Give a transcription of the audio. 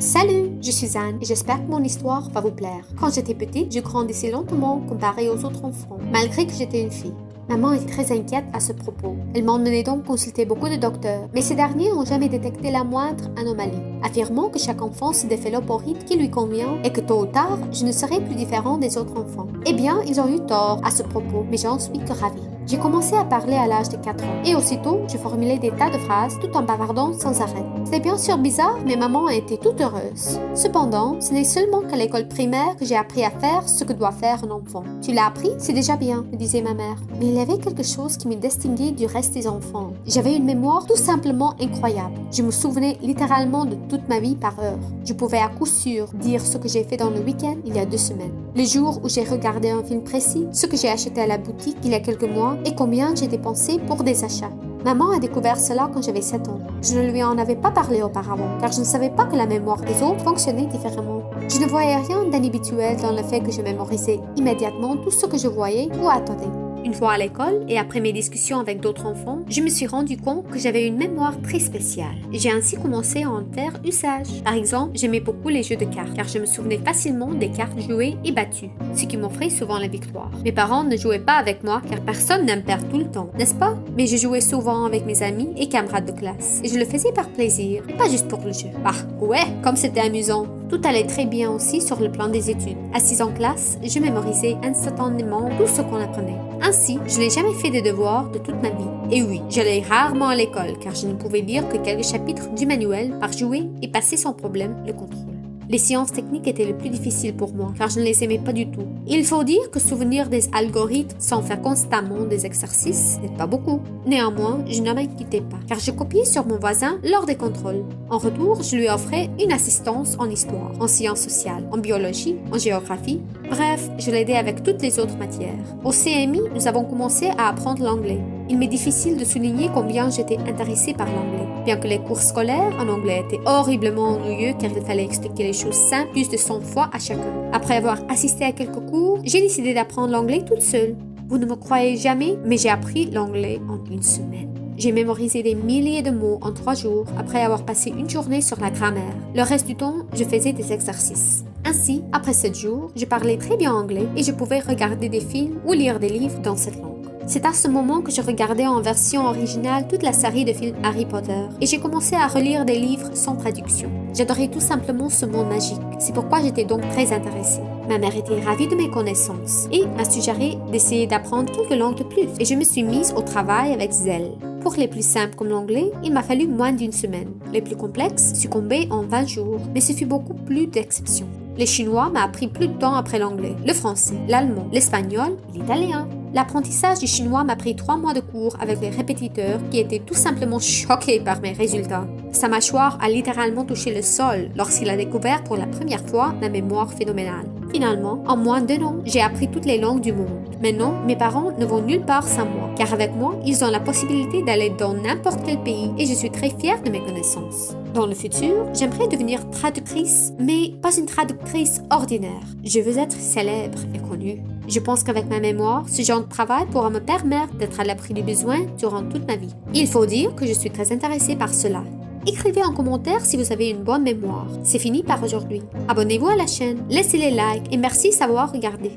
Salut, je suis Anne et j'espère que mon histoire va vous plaire. Quand j'étais petite, je grandissais lentement comparé aux autres enfants, malgré que j'étais une fille. Maman était très inquiète à ce propos. Elle m'emmenait donc consulter beaucoup de docteurs, mais ces derniers n'ont jamais détecté la moindre anomalie, affirmant que chaque enfant se développe au rythme qui lui convient et que tôt ou tard, je ne serai plus différent des autres enfants. Eh bien, ils ont eu tort à ce propos, mais j'en suis que ravie. J'ai commencé à parler à l'âge de 4 ans et aussitôt, je formulais des tas de phrases tout en bavardant sans arrêt. C'était bien sûr bizarre, mais maman a été toute heureuse. Cependant, ce n'est seulement qu'à l'école primaire que j'ai appris à faire ce que doit faire un enfant. Tu l'as appris, c'est déjà bien, me disait ma mère. Mais il y avait quelque chose qui me distinguait du reste des enfants. J'avais une mémoire tout simplement incroyable. Je me souvenais littéralement de toute ma vie par heure. Je pouvais à coup sûr dire ce que j'ai fait dans le week-end il y a 2 semaines. Le jour où j'ai regardé un film précis, ce que j'ai acheté à la boutique il y a quelques mois et combien j'ai dépensé pour des achats. Maman a découvert cela quand j'avais 7 ans. Je ne lui en avais pas parlé auparavant, car je ne savais pas que la mémoire des autres fonctionnait différemment. Je ne voyais rien d'inhabituel dans le fait que je mémorisais immédiatement tout ce que je voyais ou attendais. Une fois à l'école et après mes discussions avec d'autres enfants, je me suis rendu compte que j'avais une mémoire très spéciale. J'ai ainsi commencé à en faire usage. Par exemple, j'aimais beaucoup les jeux de cartes car je me souvenais facilement des cartes jouées et battues, ce qui m'offrait souvent la victoire. Mes parents ne jouaient pas avec moi car personne n'aime perdre tout le temps, n'est-ce pas? Mais je jouais souvent avec mes amis et camarades de classe et je le faisais par plaisir et pas juste pour le jeu. Bah ouais, comme c'était amusant. Tout allait très bien aussi sur le plan des études. Assise en classe, je mémorisais instantanément tout ce qu'on apprenait. Ainsi, je n'ai jamais fait de devoirs de toute ma vie. Et oui, j'allais rarement à l'école car je ne pouvais lire que quelques chapitres du manuel par jouer et passer sans problème le contrôle. Les sciences techniques étaient les plus difficiles pour moi, car je ne les aimais pas du tout. Il faut dire que souvenir des algorithmes sans faire constamment des exercices n'est pas beaucoup. Néanmoins, je ne m'inquiétais pas, car je copiais sur mon voisin lors des contrôles. En retour, je lui offrais une assistance en histoire, en sciences sociales, en biologie, en géographie. Bref, je l'aidais avec toutes les autres matières. Au CMI, nous avons commencé à apprendre l'anglais. Il m'est difficile de souligner combien j'étais intéressée par l'anglais. Bien que les cours scolaires en anglais étaient horriblement ennuyeux car il fallait expliquer les choses simples plus de 100 fois à chacun. Après avoir assisté à quelques cours, j'ai décidé d'apprendre l'anglais toute seule. Vous ne me croyez jamais, mais j'ai appris l'anglais en 1 semaine. J'ai mémorisé des milliers de mots en 3 jours après avoir passé une journée sur la grammaire. Le reste du temps, je faisais des exercices. Ainsi, après 7 jours, je parlais très bien anglais et je pouvais regarder des films ou lire des livres dans cette langue. C'est à ce moment que je regardais en version originale toute la série de films Harry Potter et j'ai commencé à relire des livres sans traduction. J'adorais tout simplement ce monde magique, c'est pourquoi j'étais donc très intéressée. Ma mère était ravie de mes connaissances et m'a suggéré d'essayer d'apprendre quelques langues de plus et je me suis mise au travail avec zèle. Pour les plus simples comme l'anglais, il m'a fallu moins d'1 semaine. Les plus complexes succombaient en 20 jours, mais ce fut beaucoup plus d'exceptions. Le chinois m'a appris plus de temps après l'anglais, le français, l'allemand, l'espagnol et l'italien. L'apprentissage du chinois m'a pris 3 mois de cours avec les répétiteurs qui étaient tout simplement choqués par mes résultats. Sa mâchoire a littéralement touché le sol lorsqu'il a découvert pour la première fois ma mémoire phénoménale. Finalement, en moins d'1 an, j'ai appris toutes les langues du monde. Maintenant, mes parents ne vont nulle part sans moi, car avec moi, ils ont la possibilité d'aller dans n'importe quel pays et je suis très fière de mes connaissances. Dans le futur, j'aimerais devenir traductrice, mais pas une traductrice ordinaire. Je veux être célèbre et connue. Je pense qu'avec ma mémoire, ce genre de travail pourra me permettre d'être à l'abri du besoin durant toute ma vie. Il faut dire que je suis très intéressée par cela. Écrivez en commentaire si vous avez une bonne mémoire. C'est fini par aujourd'hui. Abonnez-vous à la chaîne, laissez les likes et merci d'avoir regardé.